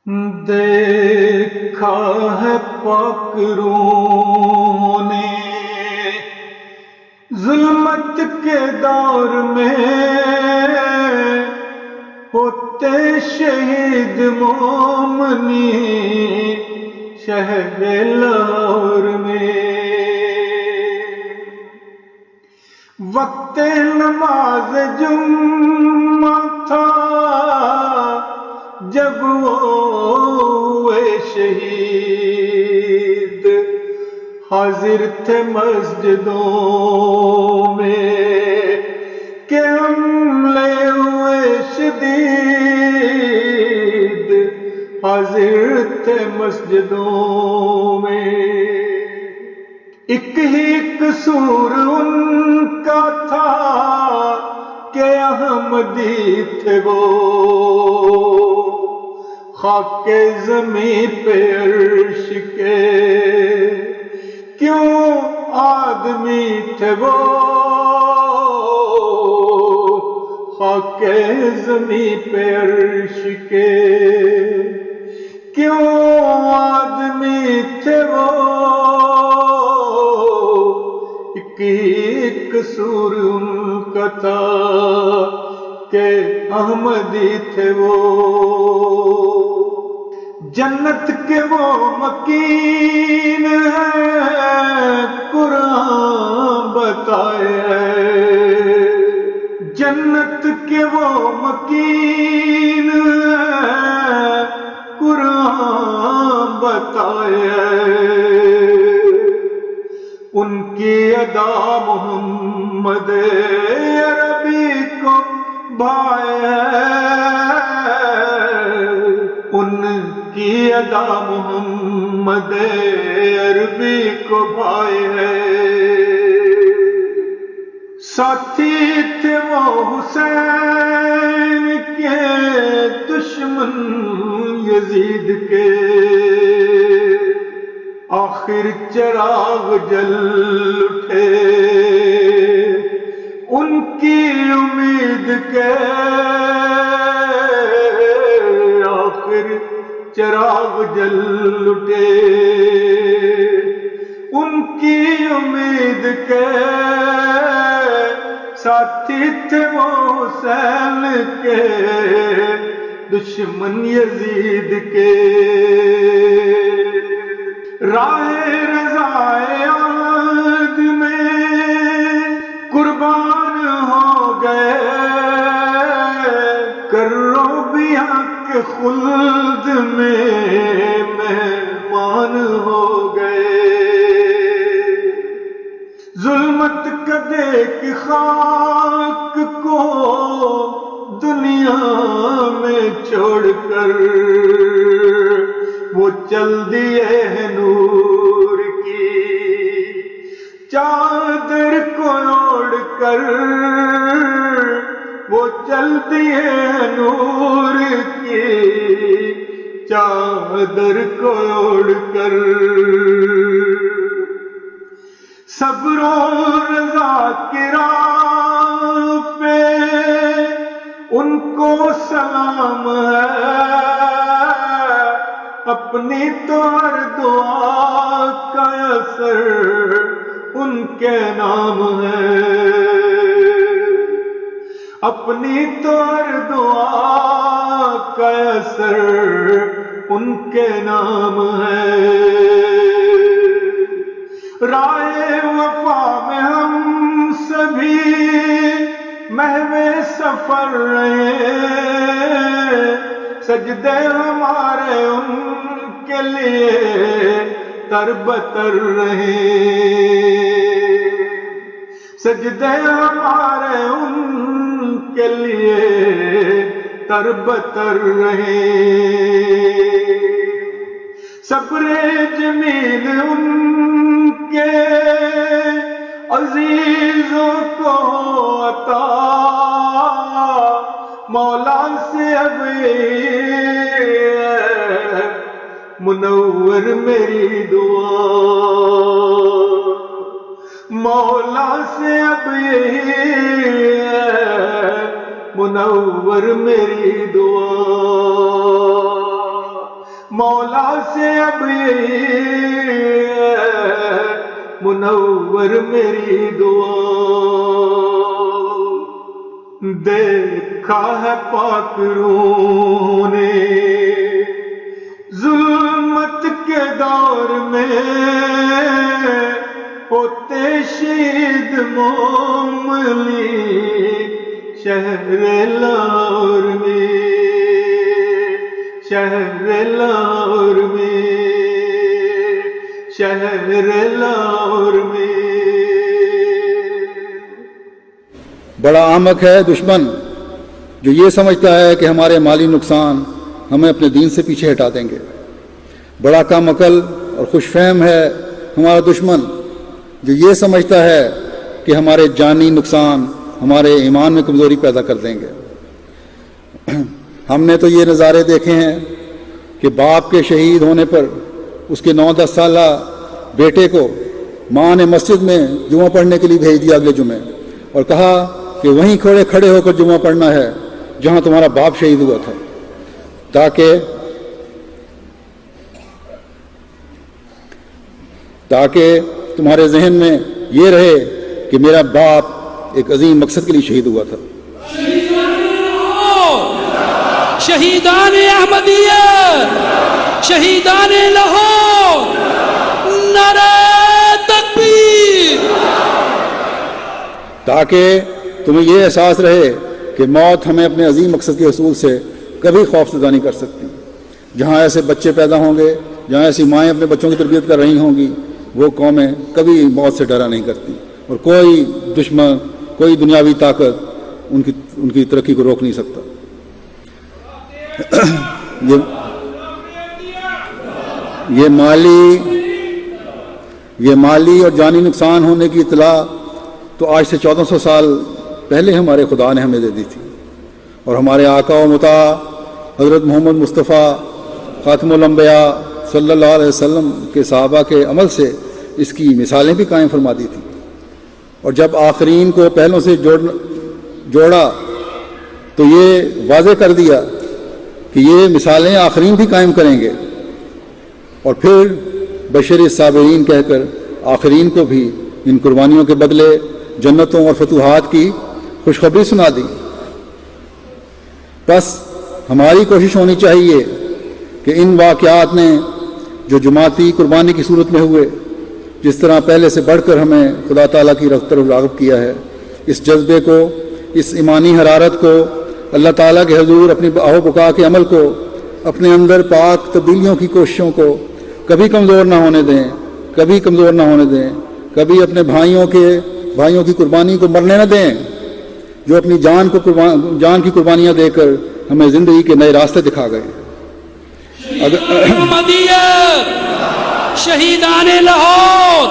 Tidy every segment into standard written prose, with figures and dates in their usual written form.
دیکھا ہے پاک روحوں نے ظلمت کے دور میں ہوتے شہید مومنی شہر لاہور میں وقت نماز جمعہ تھا جب وہ ہوئے شہید حاضر تھے مسجدوں میں کہ حملے ہوئے شدید حاضر تھے مسجدوں میں ایک ہی قصور ان کا تھا کہ احمدی تھے وہ خاک زمین پہ عرش کے کیوں آدمی تھے وہ خاک زمین پہ عرش کے کیوں آدمی تھے وہ ایک قصور ان کا تھا کہ احمدی تھے وہ جنت کے وہ مکین ہیں قرآن بتائے جنت کے وہ مکین ہیں قرآن بتائے ان کی ادا محمد عربی کو بھائے ان کی ادا محمد عربی کو بھائے ساتھی تھے وہ حسین کے دشمن یزید کے آخر چراغ جل اٹھے ان کی امید کے آخر چراغ جل اٹھے ان کی امید کے ساتھی تھے وہ حسین کے دشمن یزید کے راہ رضائے عہد میں قربان ہو گئے کرو بیاں کے خلد میں مہمان ہو گئے ظلمت کا دیکھ خاک کو دنیا میں چھوڑ کر وہ چل دیے نور کی چادر کو اوڑھ کر وہ چل دیے نور کی چادر کو اوڑھ کر صبر و رضا کی راہ پہ ان کو سلام ہے اپنی تو ہر دعا کا اثر ان کے نام ہے اپنی تو ہر دعا کا اثر ان کے نام ہے راہ وفا میں ہم سبھی محو سفر رہے سجدے ہمارے ان کے لیے تر بتر رہے سجدے ہمارے ان کے لیے تر بتر رہے صبر جمیل ان کے عزیزوں کو عطا مولا سے اب منور میری دعا مولا سے اب یہی منور میری دعا مولا سے اب یہی منور میری دعا، دیکھا ہے پاک روح نے ظلمت کے دور میں ہوتے شہید موملی شہر لاہور میں، شہر لاہور میں، شہر لاہور میں۔ بڑا احمق ہے دشمن جو یہ سمجھتا ہے کہ ہمارے مالی نقصان ہمیں اپنے دین سے پیچھے ہٹا دیں گے۔ بڑا کم عقل اور خوش فہم ہے ہمارا دشمن جو یہ سمجھتا ہے کہ ہمارے جانی نقصان ہمارے ایمان میں کمزوری پیدا کر دیں گے۔ ہم نے تو یہ نظارے دیکھے ہیں کہ باپ کے شہید ہونے پر اس کے 9-10 سالہ بیٹے کو ماں نے مسجد میں جمعہ پڑھنے کے لیے بھیج دیا اگلے جمعے، اور کہا کہ وہیں کھڑے ہو کر جمعہ پڑھنا ہے جہاں تمہارا باپ شہید ہوا تھا، تاکہ تمہارے ذہن میں یہ رہے کہ میرا باپ ایک عظیم مقصد کے لیے شہید ہوا تھا۔ شہیدان احمدیہ، شہیدان لاہور، نعرہ تکبیر، تاکہ تمہیں یہ احساس رہے کہ موت ہمیں اپنے عظیم مقصد کے حصول سے کبھی خوف زدہ نہیں کر سکتی۔ جہاں ایسے بچے پیدا ہوں گے، جہاں ایسی مائیں اپنے بچوں کی تربیت کر رہی ہوں گی، وہ قومیں کبھی موت سے ڈرا نہیں کرتی، اور کوئی دشمن، کوئی دنیاوی طاقت ان کی ترقی کو روک نہیں سکتا۔ یہ مالی اور جانی نقصان ہونے کی اطلاع تو آج سے 1400 سال پہلے ہمارے خدا نے ہمیں دے دی تھی، اور ہمارے آقا و مطاع حضرت محمد مصطفیٰ خاتم الانبیاء صلی اللہ علیہ وسلم کے صحابہ کے عمل سے اس کی مثالیں بھی قائم فرما دی تھیں، اور جب آخرین کو پہلوں سے جوڑا تو یہ واضح کر دیا کہ یہ مثالیں آخرین بھی قائم کریں گے، اور پھر بشر الصابرین کہہ کر آخرین کو بھی ان قربانیوں کے بدلے جنتوں اور فتوحات کی خوشخبری سنا دی۔ بس ہماری کوشش ہونی چاہیے کہ ان واقعات نے جو جماعتی قربانی کی صورت میں ہوئے، جس طرح پہلے سے بڑھ کر ہمیں خدا تعالیٰ کی طرف راغب کیا ہے، اس جذبے کو، اس ایمانی حرارت کو، اللہ تعالیٰ کے حضور اپنی آہ و بقا کے عمل کو، اپنے اندر پاک تبدیلیوں کی کوششوں کو کبھی کمزور نہ ہونے دیں، کبھی کمزور نہ ہونے دیں، کبھی اپنے بھائیوں کی قربانی کو مرنے نہ دیں، جو اپنی جان کی قربانیاں دے کر ہمیں زندگی کے نئے راستے دکھا گئے۔ شہیدان لاہور،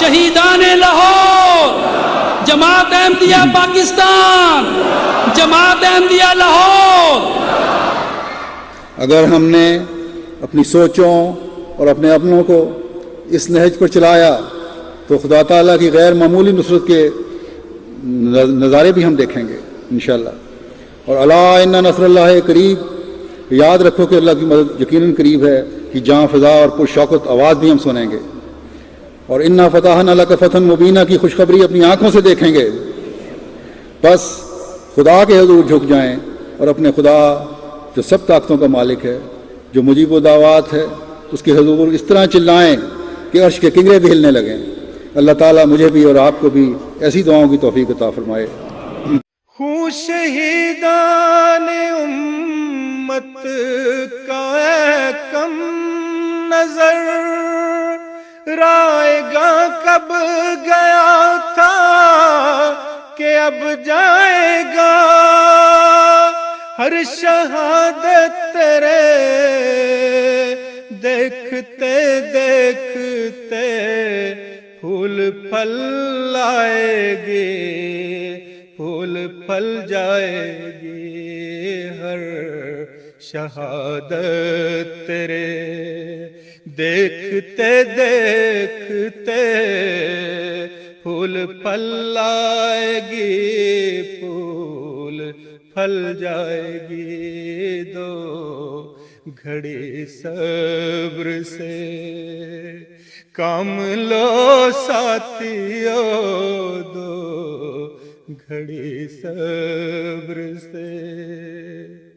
شہیدان لاہور، جماعت احمدیہ پاکستان، جماعت احمدیہ لاہور۔ اگر ہم نے اپنی سوچوں اور اپنے اپنوں کو اس نہج پر چلایا تو خدا تعالیٰ کی غیر معمولی نصرت کے نظارے بھی ہم دیکھیں گے انشاءاللہ۔ اور الا ان نصر اللہ قریب، یاد رکھو کہ اللہ کی مدد یقیناً قریب ہے، کہ جاں فضا اور پرشوقت آواز بھی ہم سنیں گے، اور انا فتحنا لک فتحا مبینہ کی خوشخبری اپنی آنکھوں سے دیکھیں گے۔ بس خدا کے حضور جھک جائیں اور اپنے خدا جو سب طاقتوں کا مالک ہے، جو مجیب و دعوات ہے، اس کے حضور اس طرح چلائیں کہ عرش کے کنگرے بھی ہلنے لگیں۔ اللہ تعالیٰ مجھے بھی اور آپ کو بھی ایسی دعاؤں کی توفیق عطا فرمائے۔ خون شہیدان امت کا ہے کم نظر، رائے گا کب گیا تھا کہ اب جائے گا، ہر شہادت تیرے دیکھتے دیکھتے پھول پھل آئے گی، پھول پھل جائے گی، ہر شہادت تیرے دیکھتے دیکھتے پھول پھل آئے گی، پھول پھل جائے گی۔ دو گھڑی صبر سے کام لو ساتھیو، دو گھڑی صبر سے.